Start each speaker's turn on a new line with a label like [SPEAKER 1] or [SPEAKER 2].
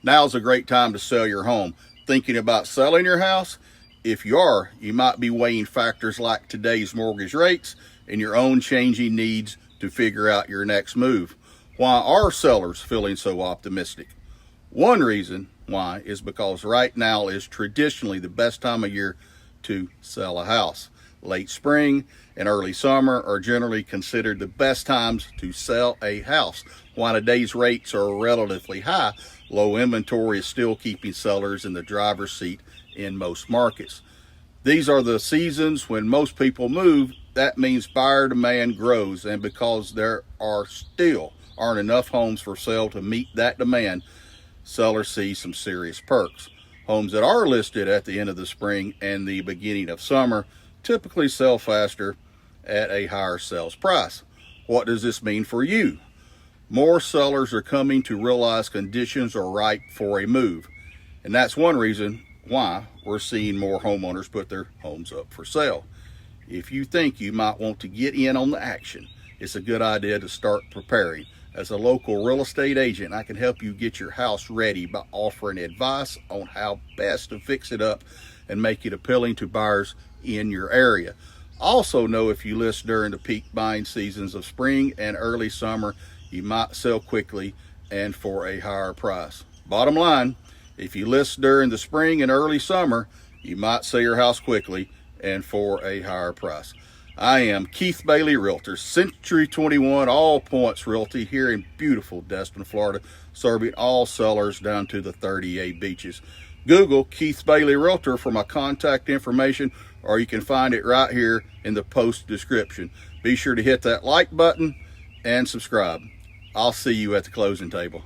[SPEAKER 1] Now's a great time to sell your home. Thinking about selling your house? If you are, you might be weighing factors like today's mortgage rates and your own changing needs to figure out your next move. Why are sellers feeling so optimistic? One reason why is because right now is traditionally the best time of year to sell a house. Late spring and early summer are generally considered the best times to sell a house. While today's rates are relatively high, low inventory is still keeping sellers in the driver's seat in most markets. These are the seasons when most people move. That means buyer demand grows, and because there aren't enough homes for sale to meet that demand, sellers see some serious perks. Homes that are listed at the end of the spring and the beginning of summer typically sell faster at a higher sales price. What does this mean for you? More sellers are coming to realize conditions are ripe for a move, and that's one reason why we're seeing more homeowners put their homes up for sale. If you think you might want to get in on the action, it's a good idea to start preparing. As a local real estate agent, I can help you get your house ready by offering advice on how best to fix it up and make it appealing to buyers in your area. Also know if you list during the peak buying seasons of spring and early summer, you might sell quickly and for a higher price. Bottom line, if you list during the spring and early summer, you might sell your house quickly and for a higher price. I am Keith Bailey Realtor, Century 21 AllPoints Realty here in beautiful Destin, Florida, serving all sellers down to the 38 beaches. Google Keith Bailey Realtor for my contact information, or you can find it right here in the post description. Be sure to hit that like button and subscribe. I'll see you at the closing table.